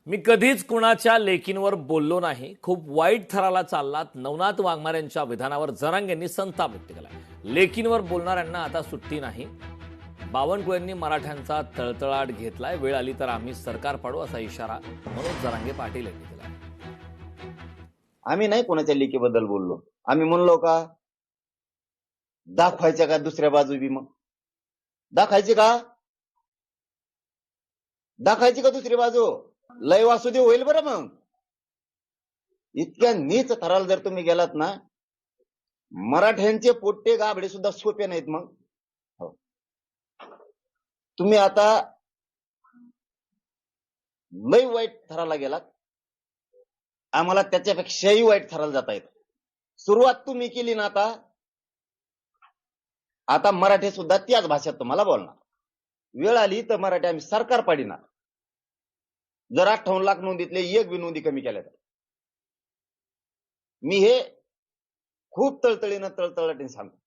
मी कधीच कुणाच्या लेकींवर बोललो नाही. खूप वाईट थराला चाललात. नवनाथ वाघमारे यांच्या विधानावर जरांगेंनी संताप व्यक्त केला. लेकींवर बोलणाऱ्यांना आता सुट्टी नाही. बावनकुळेंनी मराठ्यांचा तळतळाट घेतलाय. वेळ आली तर आम्ही सरकार पाडू असा इशारा मनोज जरांगे पाटील यांनी दिला. आम्ही नाही कोणाच्या लेकीबद्दल बोललो. आम्ही म्हणलो का दाखवायच्या का दुसऱ्या बाजू बी? मग दाखायची का दुसरी बाजू? लय वासुदेव होईल बरं. मग इतक्या नीच थराला जर तुम्ही गेलात ना, मराठ्यांचे पोट्टे गाबडे सुद्धा सोपे नाहीत. मग तुम्ही आता लय वाईट थराला गेलात. आम्हाला त्याच्यापेक्षाही वाईट थराला जाता येत. सुरुवात तुम्ही केली ना, आता मराठी सुद्धा त्याच भाषेत तुम्हाला बोलणार. वेळ आली तर मराठी आम्ही सरकार पाडिणार. जर 58 लाख नोंदीतले एक बी नोंदी कमी केल्या तर. मी हे खूप तळतळाटीने सांगतो.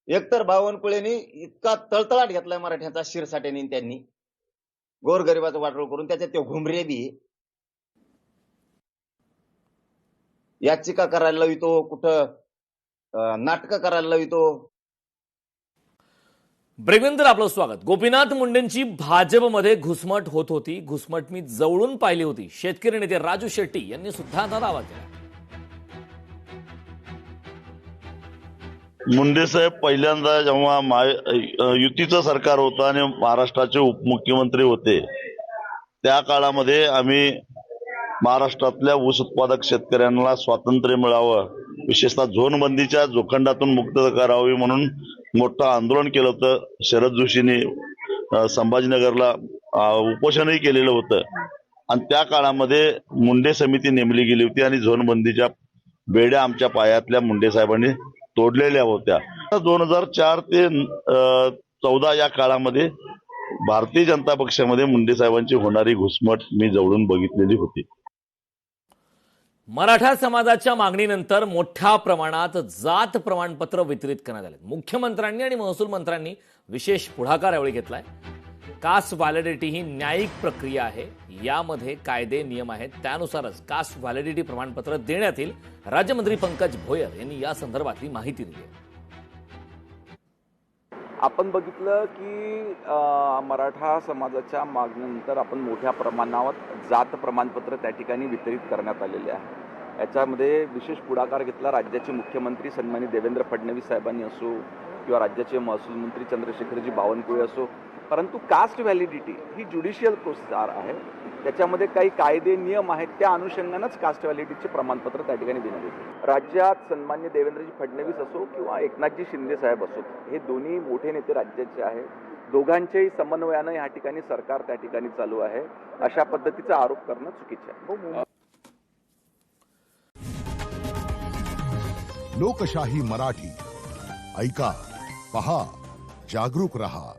एकतर बावनकुळेंनी इतका तळतळाट घेतलाय मराठ्यांचा शिरसाट्याने, त्यांनी गोरगरिबाचं वाटोळ करून. त्याच्यात ते घुमरे बी याचिका करायला लावितो, कुठं नाटकं करायला लावितो. ब्रेकनंतर आपलं स्वागत. गोपीनाथ मुंडेंची भाजपमध्ये घुसमट होत होती. घुसमट मी जवळून पाहिली होती. शेतकरी नेते राजू शेट्टी यांनी सुद्धा आता दावा केला. मुंडे साहेब पहिल्यांदा जेव्हा युतीचं सरकार होतं आणि महाराष्ट्राचे उपमुख्यमंत्री होते, त्या काळामध्ये आम्ही महाराष्ट्रातल्या ऊस उत्पादक शेतकऱ्यांना स्वातंत्र्य मिळावं, विशेषतः झोनबंदीच्या जोखंडातून मुक्त करावी म्हणून मोठं आंदोलन केलं होतं. शरद जोशींनी संभाजीनगरला उपोषणही केलेलं होतं. आणि त्या काळामध्ये मुंडे समिती नेमली गेली होती आणि झोनबंदीच्या बेड्या आमच्या पायातल्या मुंडे साहेबांनी तोडलेल्या होत्या. 2004 ते 14 या काळामध्ये भारतीय जनता पक्षामध्ये मुंडे साहेबांची होणारी घुसमट मी जवळून बघितलेली होती. मराठा समाजाच्या मागणीनंतर मोठ्या प्रमाणात जात प्रमाणपत्र वितरित करण्यात आले. मुख्यमंत्र्यांनी आणि महसूल मंत्र्यांनी विशेष पुढाकार यावेळी घेतलाय. कास्ट व्हॅलिडिटी ही न्यायिक प्रक्रिया आहे. यामध्ये कायदे नियम आहेत. त्यानुसारच कास्ट व्हॅलिडिटी प्रमाणपत्र देण्यात येईल. राज्यमंत्री पंकज भोयर यांनी या संदर्भातली माहिती दिली. आपण बघितलं की मराठा समाजाच्या मागणीनंतर आपण मोठ्या प्रमाणावर जात प्रमाणपत्र त्या ठिकाणी वितरित करण्यात आलेले आहे. याच्यामध्ये विशेष पुढाकार घेतला राज्याचे मुख्यमंत्री सन्माननीय देवेंद्र फडणवीस साहेबांनी असो किंवा राज्याचे महसूल मंत्री चंद्रशेखरजी बावनकुळे असो. परंतु कास्ट व्हॅलिडिटी ही ज्युडिशियल प्रोसेस आहे. त्याच्यामध्ये काही कायदे नियम आहेत. त्या अनुषंगानंच कास्ट व्हॅलिडिटीचे प्रमाणपत्र त्या ठिकाणी देण्यात येते. राज्यात सन्माननीय देवेंद्रजी फडणवीस असो किंवा एकनाथजी शिंदे साहेब असो, हे दोन्ही मोठे नेते राज्याचे आहेत. दोघांच्याही समन्वयानं या ठिकाणी सरकार त्या ठिकाणी चालू आहे. अशा पद्धतीचा आरोप करणं चुकीचं आहे. लोकशाही मराठी ऐका, पहा, जागरूक रहा.